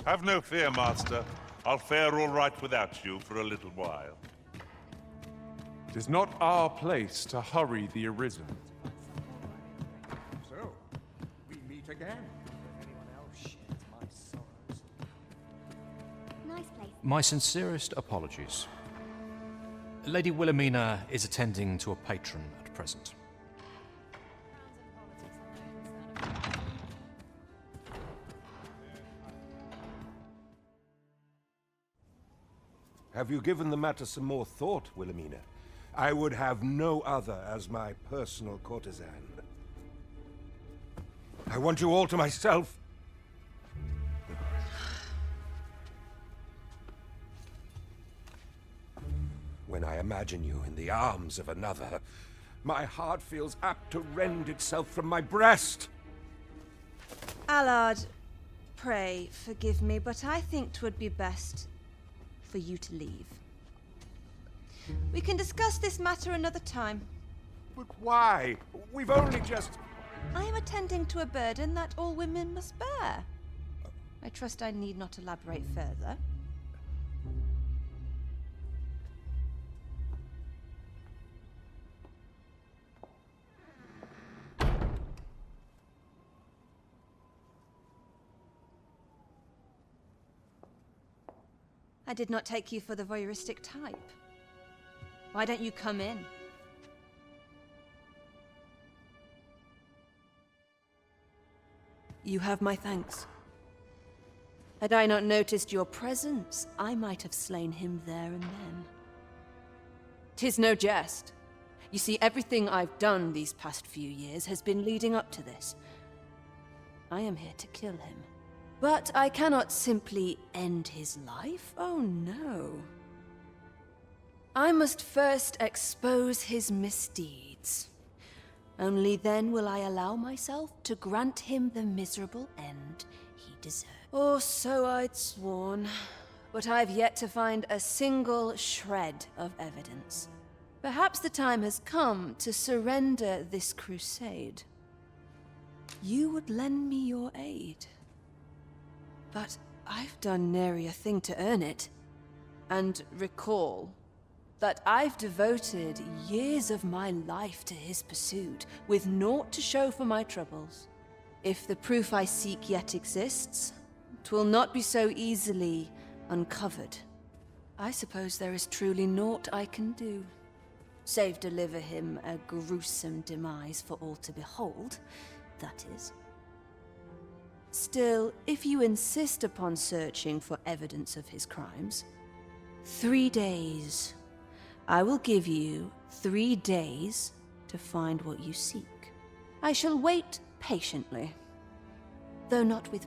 Have no fear, Master. I'll fare all right without you for a little while. It is not our place to hurry the Arisen. So, we meet again. Nice place. My sincerest apologies. Lady Wilhelmina is attending to a patron at present. Have you given the matter some more thought, Wilhelmina? I would have no other as my personal courtesan. I want you all to myself. When I imagine you in the arms of another, my heart feels apt to rend itself from my breast. Allard, pray forgive me, but I think 'twould be best for you to leave. We can discuss this matter another time. But why? We've only just... I am attending to a burden that all women must bear. I trust I need not elaborate further. I did not take you for the voyeuristic type. Why don't you come in? You have my thanks. Had I not noticed your presence, I might have slain him there and then. 'Tis no jest. You see, everything I've done these past few years has been leading up to this. I am here to kill him. But I cannot simply end his life. Oh no. I must first expose his misdeeds. Only then will I allow myself to grant him the miserable end he deserves. Or so I'd sworn. But I've yet to find a single shred of evidence. Perhaps the time has come to surrender this crusade. You would lend me your aid. But I've done nary a thing to earn it. And recall that I've devoted years of my life to his pursuit, with naught to show for my troubles. If the proof I seek yet exists, 'twill not be so easily uncovered. I suppose there is truly naught I can do, save deliver him a gruesome demise for all to behold, that is. Still, if you insist upon searching for evidence of his crimes, 3 days. I will give you 3 days to find what you seek. I shall wait patiently, though not with...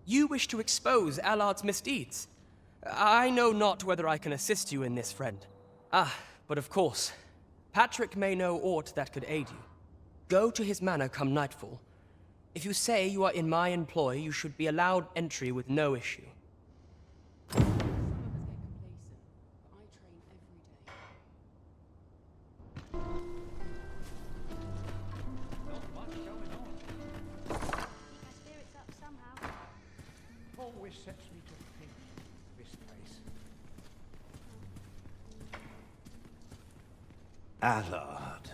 You wish to expose Allard's misdeeds. I know not whether I can assist you in this, friend. But of course, Patrick may know aught that could aid you. Go to his manor come nightfall. If you say you are in my employ, you should be allowed entry with no issue. Always sets me to think, this place. Allard.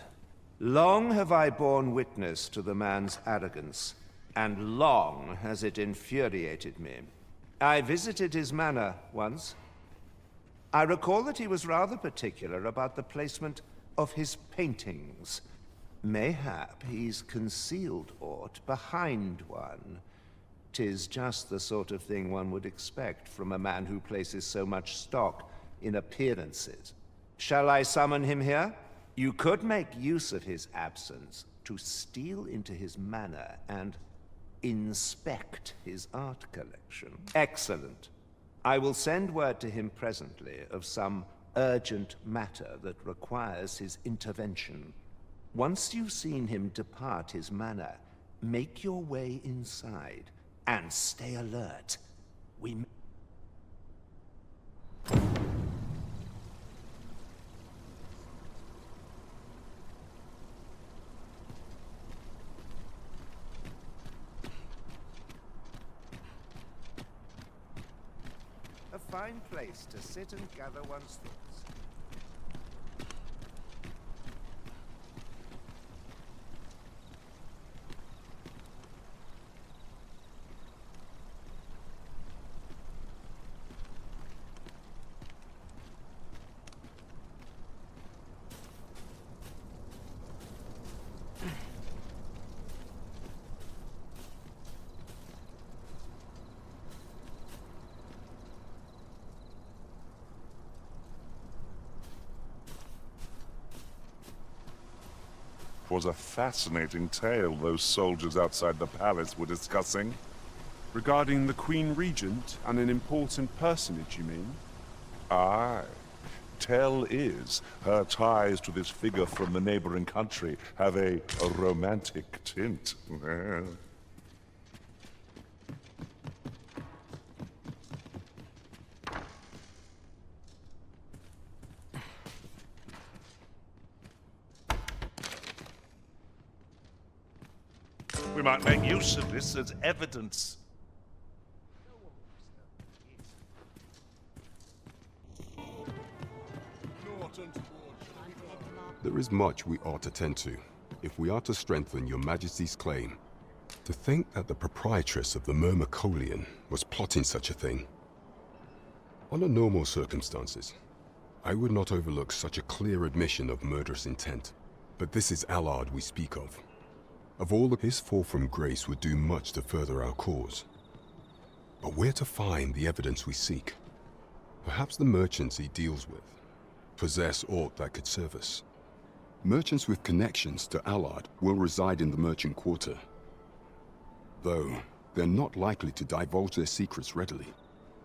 Long have I borne witness to the man's arrogance, and long has it infuriated me. I visited his manor once. I recall that he was rather particular about the placement of his paintings. Mayhap he's concealed aught behind one. 'Tis just the sort of thing one would expect from a man who places so much stock in appearances. Shall I summon him here? You could make use of his absence to steal into his manor and inspect his art collection. Excellent. I will send word to him presently of some urgent matter that requires his intervention. Once you've seen him depart his manor, make your way inside and stay alert. A fine place to sit and gather one's thoughts. It was a fascinating tale those soldiers outside the palace were discussing. Regarding the Queen Regent and an important personage, you mean? Aye. Tell is, her ties to this figure from the neighboring country have a romantic tint. We might make use of this as evidence. There is much we ought to tend to, if we are to strengthen your Majesty's claim. To think that the proprietress of the Myrmecolian was plotting such a thing. Under normal circumstances, I would not overlook such a clear admission of murderous intent. But this is Allard we speak of. Of all, his fall from grace would do much to further our cause. But where to find the evidence we seek? Perhaps the merchants he deals with possess aught that could serve us. Merchants with connections to Allard will reside in the merchant quarter. Though, they're not likely to divulge their secrets readily.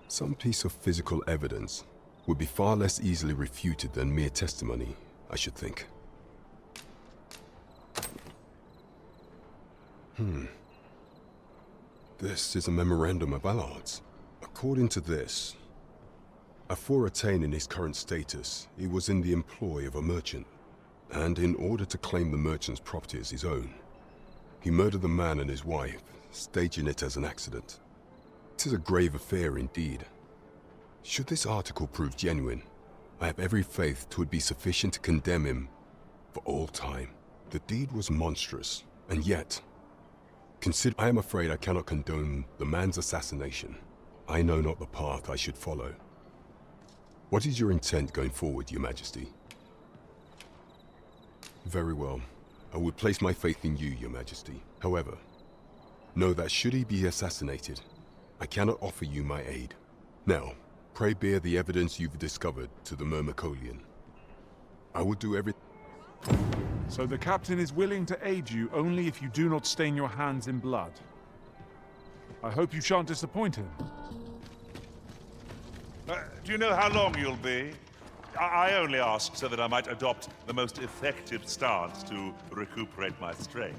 Some piece of physical evidence would be far less easily refuted than mere testimony, I should think. This is a memorandum of Allard's. According to this, afore attaining his current status, he was in the employ of a merchant. And in order to claim the merchant's property as his own, he murdered the man and his wife, staging it as an accident. It is a grave affair indeed. Should this article prove genuine, I have every faith 'twould be sufficient to condemn him for all time. The deed was monstrous, and yet, I am afraid I cannot condone the man's assassination. I know not the path I should follow. What is your intent going forward, Your Majesty? Very well. I would place my faith in you, Your Majesty. However, know that should he be assassinated, I cannot offer you my aid. Now, pray bear the evidence you've discovered to the Myrmecolian. I will do everything. So the captain is willing to aid you only if you do not stain your hands in blood. I hope you shan't disappoint him. Do you know how long you'll be? I only ask so that I might adopt the most effective stance to recuperate my strength.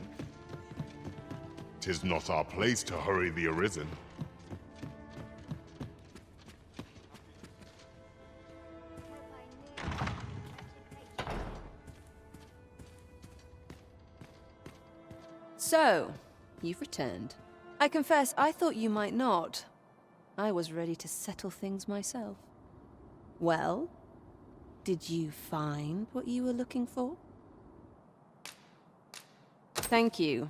'Tis not our place to hurry the arisen. So, you've returned. I confess, I thought you might not. I was ready to settle things myself. Well, did you find what you were looking for? Thank you.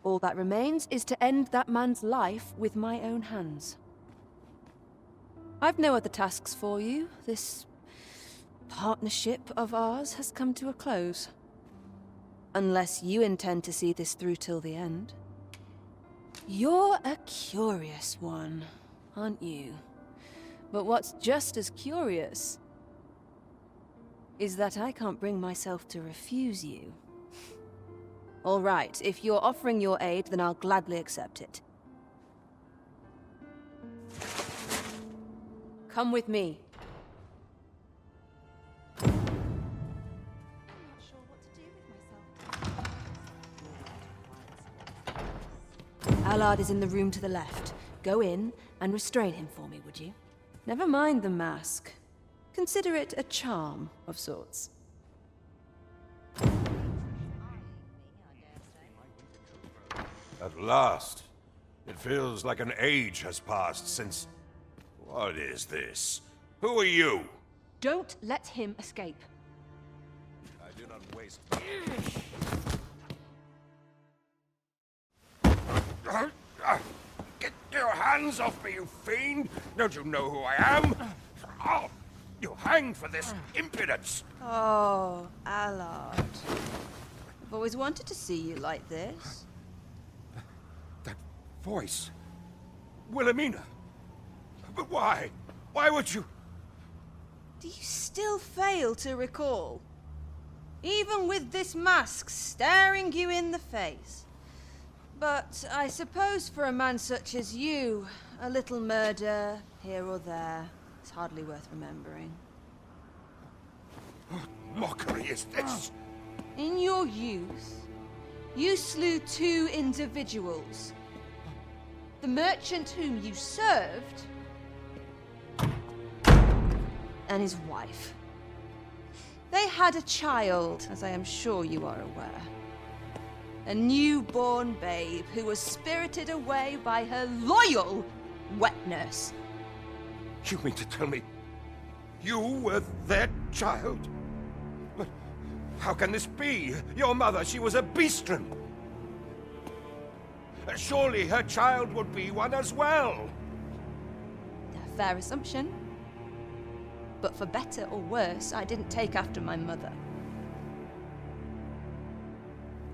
All that remains is to end that man's life with my own hands. I've no other tasks for you. This partnership of ours has come to a close. Unless you intend to see this through till the end. You're a curious one, aren't you? But what's just as curious is that I can't bring myself to refuse you. All right, if you're offering your aid, then I'll gladly accept it. Come with me. I'm not sure what to Allard is in the room to the left. Go in and restrain him for me, would you? Never mind the mask. Consider it a charm of sorts. At last. It feels like an age has passed since... What is this? Who are you? Don't let him escape. I do not waste... Get your hands off me, you fiend! Don't you know who I am? Oh, you hang for this impudence! Oh, Allard. I've always wanted to see you like this. That voice... Wilhelmina! But why? Why would you... Do you still fail to recall? Even with this mask staring you in the face. But I suppose for a man such as you, a little murder here or there is hardly worth remembering. What mockery is this? In your youth, you slew 2 individuals. The merchant whom you served, and his wife. They had a child, as I am sure you are aware. A newborn babe who was spirited away by her loyal wet nurse. You mean to tell me you were their child? But how can this be? Your mother, she was a beastren. Surely her child would be one as well. A fair assumption. But for better or worse, I didn't take after my mother.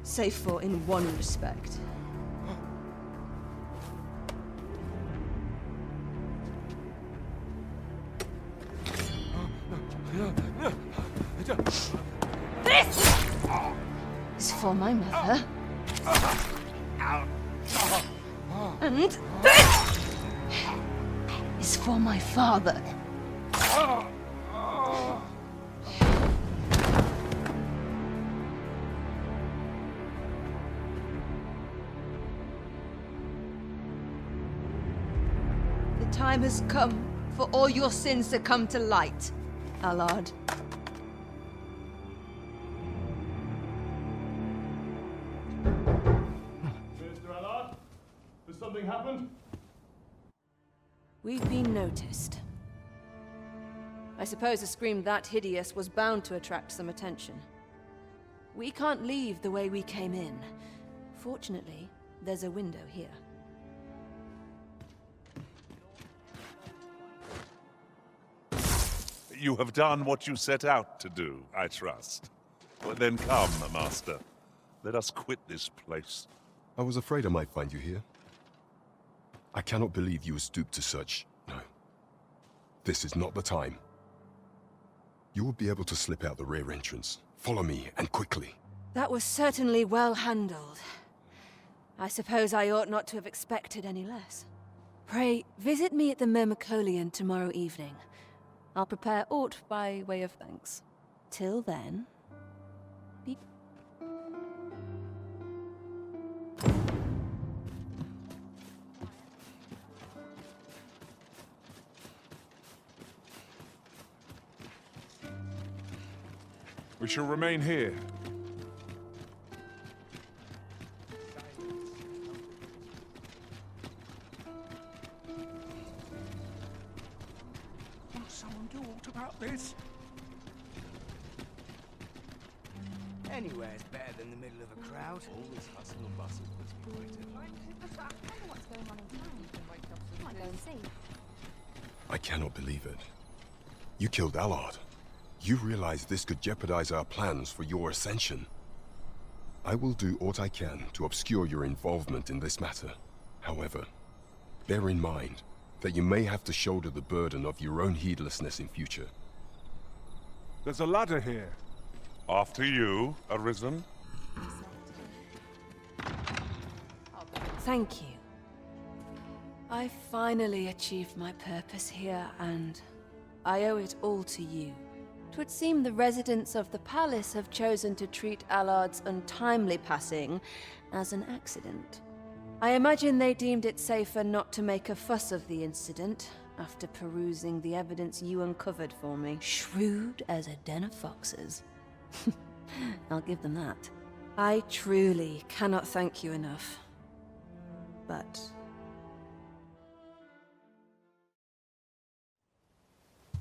Save for in one respect. This is for my mother. And this is for my father. The time has come for all your sins to come to light, Allard. Mr. Allard, has something happened? We've been noticed. I suppose a scream that hideous was bound to attract some attention. We can't leave the way we came in. Fortunately, there's a window here. You have done what you set out to do, I trust. Well, then come, Master. Let us quit this place. I was afraid I might find you here. I cannot believe you would stoop to such... No. This is not the time. You will be able to slip out the rear entrance. Follow me, and quickly. That was certainly well handled. I suppose I ought not to have expected any less. Pray, visit me at the Myrmecolion tomorrow evening. I'll prepare aught by way of thanks. Till then... be... We shall remain here. Will someone do aught about this? Anywhere's better than the middle of a crowd. Always hustle and bustle, but I cannot believe it. You killed Allard. You realize this could jeopardize our plans for your ascension. I will do what I can to obscure your involvement in this matter. However, bear in mind that you may have to shoulder the burden of your own heedlessness in future. There's a ladder here. After you, Arisen. Thank you. I finally achieved my purpose here, and I owe it all to you. 'Twould seem the residents of the palace have chosen to treat Allard's untimely passing as an accident. I imagine they deemed it safer not to make a fuss of the incident after perusing the evidence you uncovered for me. Shrewd as a den of foxes. I'll give them that. I truly cannot thank you enough. But...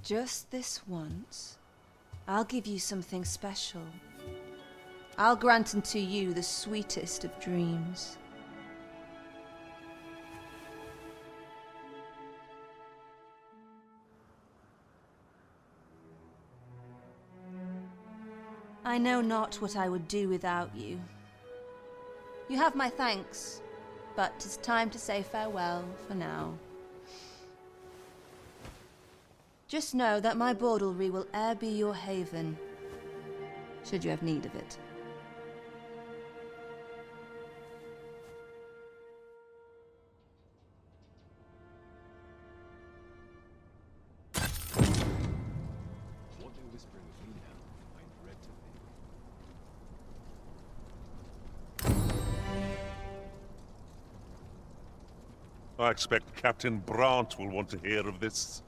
just this once, I'll give you something special. I'll grant unto you the sweetest of dreams. I know not what I would do without you. You have my thanks, but 'tis time to say farewell for now. Just know that my bordlery will e'er be your haven, should you have need of it. What they're whispering of me now, I dread to think. I expect Captain Brandt will want to hear of this.